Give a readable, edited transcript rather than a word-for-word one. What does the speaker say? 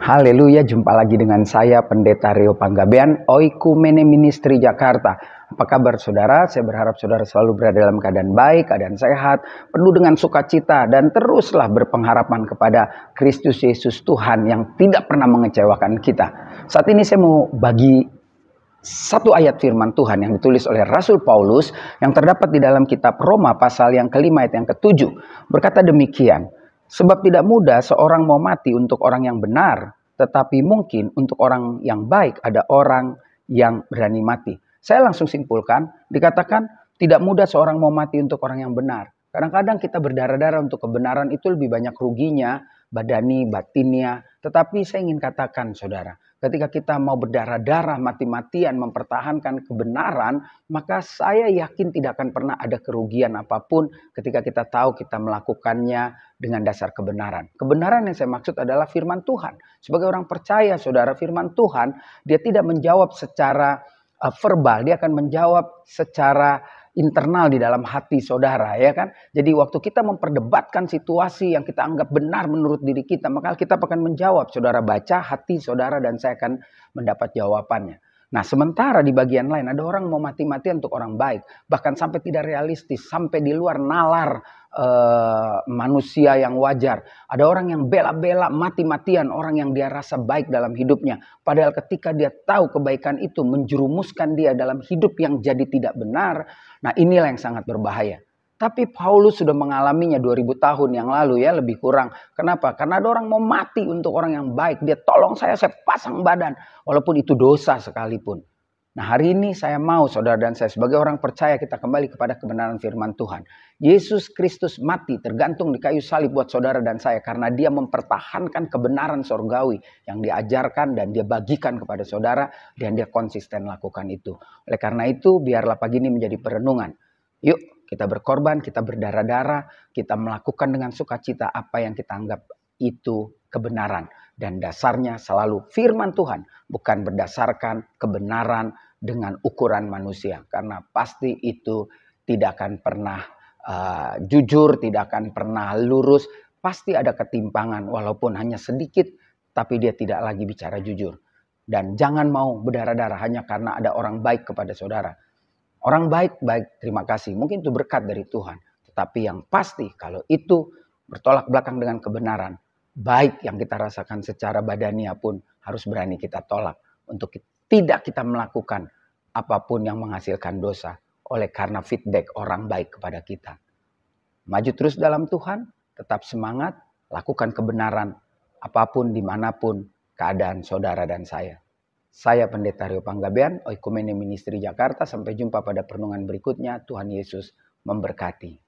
Haleluya, jumpa lagi dengan saya Pendeta Rio Panggabean, Oikumene Ministry Jakarta. Apa kabar saudara? Saya berharap saudara selalu berada dalam keadaan baik, keadaan sehat, penuh dengan sukacita, dan teruslah berpengharapan kepada Kristus Yesus Tuhan yang tidak pernah mengecewakan kita. Saat ini saya mau bagi satu ayat firman Tuhan yang ditulis oleh Rasul Paulus yang terdapat di dalam kitab Roma pasal yang kelima ayat yang ketujuh. Berkata demikian, sebab tidak mudah seorang mau mati untuk orang yang benar, tetapi mungkin untuk orang yang baik ada orang yang berani mati. Saya langsung simpulkan, dikatakan tidak mudah seorang mau mati untuk orang yang benar. Kadang-kadang kita berdarah-darah untuk kebenaran itu lebih banyak ruginya, badani, batinnya. Tetapi saya ingin katakan saudara, ketika kita mau berdarah-darah mati-matian mempertahankan kebenaran, maka saya yakin tidak akan pernah ada kerugian apapun ketika kita tahu kita melakukannya dengan dasar kebenaran. Kebenaran yang saya maksud adalah firman Tuhan. Sebagai orang percaya, saudara, firman Tuhan, dia tidak menjawab secara verbal, dia akan menjawab secara internal di dalam hati saudara, ya kan? Jadi waktu kita memperdebatkan situasi yang kita anggap benar menurut diri kita, maka kita akan menjawab. Saudara baca hati saudara dan saya akan mendapat jawabannya. Nah, sementara di bagian lain ada orang mau mati-matian untuk orang baik, bahkan sampai tidak realistis, sampai di luar nalar manusia yang wajar. Ada orang yang bela-bela mati-matian orang yang dia rasa baik dalam hidupnya. Padahal ketika dia tahu kebaikan itu menjerumuskan dia dalam hidup yang jadi tidak benar. Nah, inilah yang sangat berbahaya. Tapi Paulus sudah mengalaminya 2000 tahun yang lalu ya, lebih kurang. Kenapa? Karena ada orang mau mati untuk orang yang baik. Dia tolong saya pasang badan. Walaupun itu dosa sekalipun. Nah, hari ini saya mau saudara dan saya sebagai orang percaya kita kembali kepada kebenaran firman Tuhan. Yesus Kristus mati tergantung di kayu salib buat saudara dan saya. Karena dia mempertahankan kebenaran sorgawi yang diajarkan dan dia bagikan kepada saudara. Dan dia konsisten lakukan itu. Oleh karena itu biarlah pagi ini menjadi perenungan. Yuk kita berkorban, kita berdarah-darah. Kita melakukan dengan sukacita apa yang kita anggap itu kebenaran. Dan dasarnya selalu firman Tuhan. Bukan berdasarkan kebenaran dengan ukuran manusia. Karena pasti itu tidak akan pernah jujur, tidak akan pernah lurus. Pasti ada ketimpangan walaupun hanya sedikit. Tapi dia tidak lagi bicara jujur. Dan jangan mau berdarah-darah hanya karena ada orang baik kepada saudara. Orang baik, terima kasih. Mungkin itu berkat dari Tuhan. Tetapi yang pasti kalau itu bertolak belakang dengan kebenaran. Baik yang kita rasakan secara badania pun harus berani kita tolak. Untuk tidak kita melakukan apapun yang menghasilkan dosa. Oleh karena feedback orang baik kepada kita. Maju terus dalam Tuhan. Tetap semangat. Lakukan kebenaran. Apapun dimanapun keadaan saudara dan saya. Saya Pendeta Rio Panggabean, Oikumene Ministry Jakarta. Sampai jumpa pada perenungan berikutnya. Tuhan Yesus memberkati.